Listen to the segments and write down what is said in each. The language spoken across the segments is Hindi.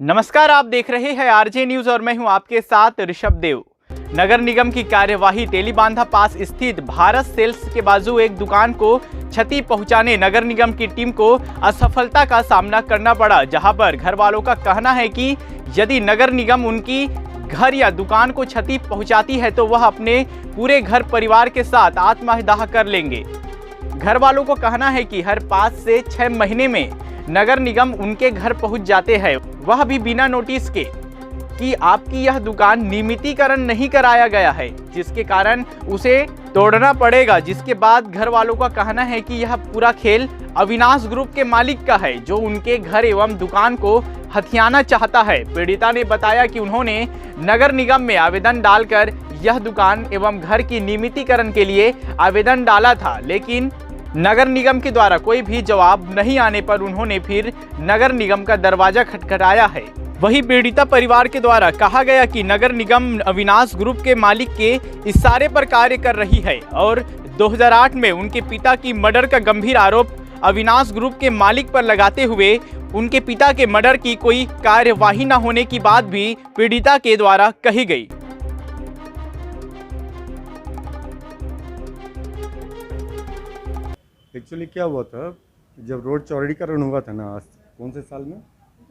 नमस्कार, आप देख रहे हैं आरजे न्यूज और मैं हूं आपके साथ ऋषभ देव। नगर निगम की कार्यवाही तेलीबांधा पास स्थित भारत सेल्स के बाजू एक दुकान को क्षति पहुंचाने नगर निगम की टीम को असफलता का सामना करना पड़ा, जहां पर घर वालों का कहना है कि यदि नगर निगम उनकी घर या दुकान को क्षति पहुंचाती है तो वह अपने पूरे घर परिवार के साथ आत्मदाह कर लेंगे। घर वालों को कहना है कि हर 5 से 6 महीने में नगर निगम उनके घर पहुंच जाते हैं, वह भी बिना नोटिस के कि आपकी यह दुकान नियमितीकरण नहीं कराया गया है, जिसके कारण उसे तोड़ना पड़ेगा। जिसके बाद घर वालों का कहना है कि यह पूरा खेल अविनाश ग्रुप के मालिक का है, जो उनके घर एवं दुकान को हथियाना चाहता है। पीड़िता ने बताया कि उन्होंने नगर निगम में आवेदन डालकर यह दुकान एवं घर की नियमितीकरण के लिए आवेदन डाला था, लेकिन नगर निगम के द्वारा कोई भी जवाब नहीं आने पर उन्होंने फिर नगर निगम का दरवाजा खटखटाया है। वही पीड़िता परिवार के द्वारा कहा गया कि नगर निगम अविनाश ग्रुप के मालिक के इशारे पर कार्य कर रही है और 2008 में उनके पिता की मर्डर का गंभीर आरोप अविनाश ग्रुप के मालिक पर लगाते हुए उनके पिता के मर्डर की कोई कार्यवाही न होने की बात भी पीड़िता के द्वारा कही गई। एक्चुअली क्या हुआ था, जब रोड चौड़ीकरण हुआ था ना, आज कौन से साल में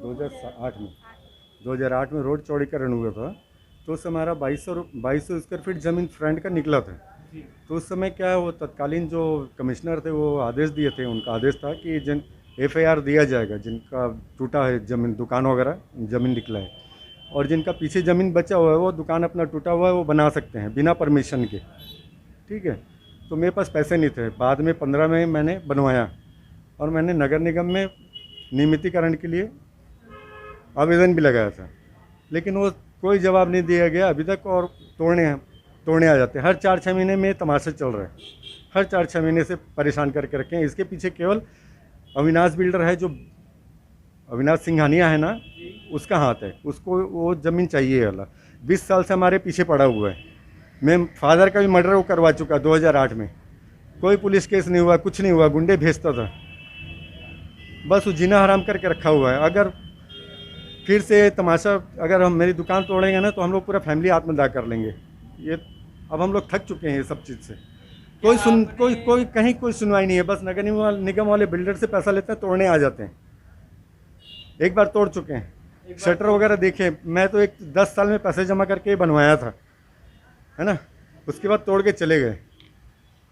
2008 में रोड चौड़ीकरण हुआ था, तो उस समय हमारा 2200 स्क्वायर फीट ज़मीन फ्रंट का निकला था। तो उस समय क्या वो तत्कालीन जो कमिश्नर थे वो आदेश दिए थे, उनका आदेश था कि जिन FIR दिया जाएगा जिनका टूटा है ज़मीन, दुकान वगैरह ज़मीन निकला है, और जिनका पीछे ज़मीन बचा हुआ है वो दुकान अपना टूटा हुआ है वो बना सकते हैं बिना परमिशन के। ठीक है, तो मेरे पास पैसे नहीं थे। बाद में 15 में मैंने बनवाया और मैंने नगर निगम में नियमितीकरण के लिए आवेदन भी लगाया था, लेकिन वो कोई जवाब नहीं दिया गया अभी तक, और तोड़ने आ जाते हैं। हर 4-6 महीने में तमाशा चल रहा है, हर 4-6 महीने से परेशान करके रखे हैं। इसके पीछे केवल अविनाश बिल्डर है, जो अविनाश सिंघानिया है ना, उसका हाथ है। उसको वो ज़मीन चाहिए वाला 20 साल से हमारे पीछे पड़ा हुआ है। मैं फादर का भी मर्डर वो करवा चुका 2008 में, कोई पुलिस केस नहीं हुआ, कुछ नहीं हुआ, गुंडे भेजता था, बस वो जीना हराम करके रखा हुआ है। अगर फिर से तमाशा, अगर हम मेरी दुकान तोड़ेंगे ना तो हम लोग पूरा फैमिली आत्मदाह कर लेंगे। ये अब हम लोग थक चुके हैं ये सब चीज़ से। कोई कहीं कोई सुनवाई नहीं है, बस नगर निगम वाले बिल्डर से पैसा लेते हैं, तोड़ने आ जाते हैं। एक बार तोड़ चुके हैं, शटर वगैरह देखे, मैं तो 10 साल में पैसे जमा करके बनवाया था, है ना, उसके बाद तोड़ के चले गए।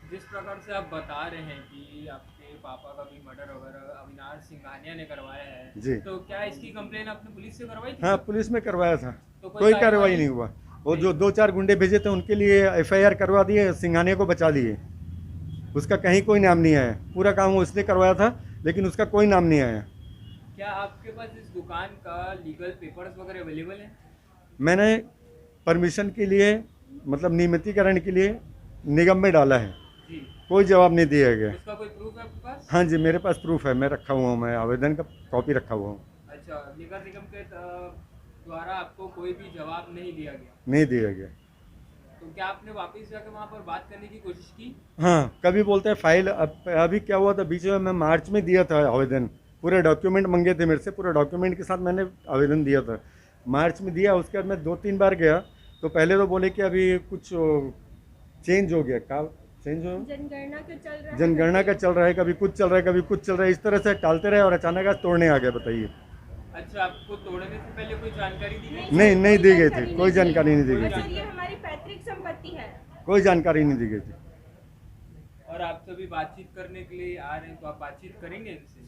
जिस प्रकार से आप बता रहे हैं कि आपके पापा का भी मर्डर वगैरह अविनाश सिंघानिया ने करवाया है जी, तो क्या इसकी कंप्लेन आपने पुलिस से करवाई थी? हाँ, पुलिस में करवाया था, तो कोई कार्रवाई नहीं हुआ। वो जो 2-4 गुंडे भेजे थे उनके लिए FIR करवा दिए, सिंघानिया को बचा लिए, उसका कहीं कोई नाम नहीं आया। पूरा काम वो उसने करवाया था, लेकिन उसका कोई नाम नहीं आया। क्या आपके पास इस दुकान का लीगल पेपर्स वगैरह अवेलेबल है? मैंने परमिशन के लिए, मतलब नियमितीकरण के लिए निगम में डाला है, जी, कोई जवाब नहीं दिया गया। उसका कोई प्रूफ है आपके पास? हाँ जी, मेरे पास प्रूफ है, मैं रखा हुआ हूँ, मैं आवेदन का कॉपी रखा हुआ हूँ। अच्छा, नगर निगम के द्वारा आपको कोई भी जवाब नहीं दिया गया? नहीं दिया गया। तो क्या आपने वापस जाकर वहाँ पर बात करने की कोशिश की? हाँ, कभी बोलते हैं फाइल, अभी क्या हुआ था बीच में, मैं मार्च में दिया था आवेदन, पूरे डॉक्यूमेंट मांगे थे मेरे से, पूरे डॉक्यूमेंट के साथ मैंने आवेदन दिया था, मार्च में दिया। उसके बाद मैं 2-3 बार गया, तो पहले तो बोले कि अभी कुछ चेंज हो गया, का चेंज हो, जनगणना का चल रहा है, कभी कुछ चल रहा है, कभी कुछ चल रहा है, इस तरह से टालते रहे और अचानक आज तोड़ने आ गए। बताइए। अच्छा, आपको तोड़ने से पहले कोई जानकारी दी गई? नहीं दी गई थी, कोई जानकारी नहीं दी गई थी, ये हमारी पैतृक संपत्ति है, कोई जानकारी नहीं दी गई थी। और आपसे भी बातचीत करने के लिए आ रहे हैं, तो आप बातचीत करेंगे इनसे?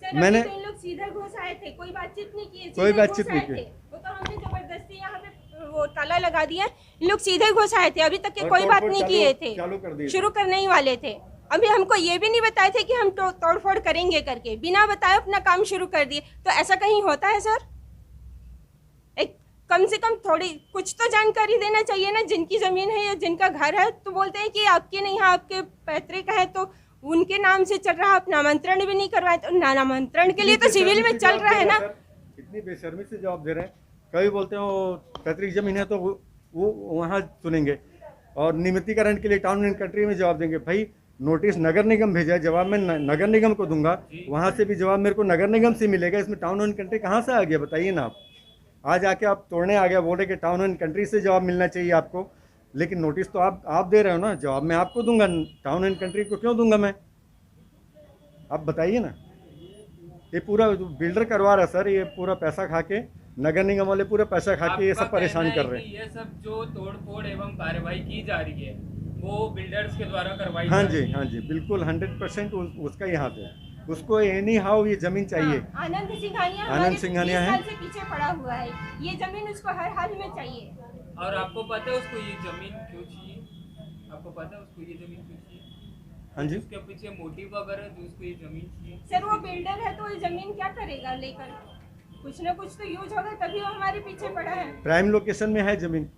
सर, मैंने अभी तो इन लोग सीधे घुस आए थे, कोई बातचीत नहीं की, कोई बातचीत नहीं की। वो तो हमने जबरदस्ती यहाँ पे वो ताला लगा दिया, इन लोग सीधे घुस आए थे, अभी तक के कोई बात नहीं किए थे, चालू कर दिए, शुरू करने ही वाले थे। अभी हमको ये भी नहीं बताए थे कि हम तोड़फोड़ करेंगे करके, बिना बताए अपना काम शुरू कर दिए। तो ऐसा कहीं होता है सर? एक कम से कम थोड़ी कुछ तो जानकारी देना चाहिए ना। जिनकी ज़मीन है या जिनका घर है तो बोलते हैं कि आपके नहीं है, आपके पैतृक है, तो उनके नाम से चल रहा है, आप नामांतरण भी नहीं करवाए, तो नामांतरण के लिए तो सिविल में चल रहा है ना। इतनी बेशर्मी से जवाब दे रहे हैं। कभी बोलते हैं वो पैतृक जमीन है तो वो वहाँ सुनेंगे, और नियमितीकरण के लिए टाउन एंड कंट्री में जवाब देंगे। भाई नोटिस नगर निगम भेजा है, जवाब मैं नगर निगम को दूंगा, वहाँ से भी जवाब मेरे को नगर निगम से मिलेगा। इसमें टाउन एंड कंट्री कहाँ से आ गया बताइए ना आप। आज आके आप तोड़ने आ गया, बोल रहे कि टाउन एंड कंट्री से जवाब मिलना चाहिए आपको, लेकिन नोटिस तो आप दे रहे हो ना, जवाब मैं आपको दूंगा, टाउन एंड कंट्री को क्यों दूंगा मैं, आप बताइए ना। ये पूरा बिल्डर करवा रहा है सर, ये पूरा पैसा खा के, नगर निगम वाले पूरा पैसा खा के ये आपका सब परेशान कहना कर है रहे कि हैं। ये सब जो तोड़फोड़ एवं कार्रवाई की जा रही है वो बिल्डर्स के द्वारा करवाई हाँ जा जी, रही है। हाँ जी, बिल्कुल 100% उसका ही हाथ है। उसको एनी हाउ ये जमीन चाहिए। हाँ, आनंद सिंघानिया आनंद हमारे सिंघानिया 20 है। साल से पीछे पड़ा हुआ है, ये जमीन उसको हर हाल में चाहिए। और आपको पता है उसको ये जमीन क्यों चाहिए? आपको पता है उसको ये जमीन क्यों चाहिए? हाँ जी, उसके पीछे मोटिव वगैरह जो उसको ये जमीन चाहिए? सर वो बिल्डर है तो ये जमीन क्या करेगा लेकर, कुछ ना कुछ तो यूज होगा, तभी वो हमारे पीछे पड़ा है। प्राइम लोकेशन में है जमीन।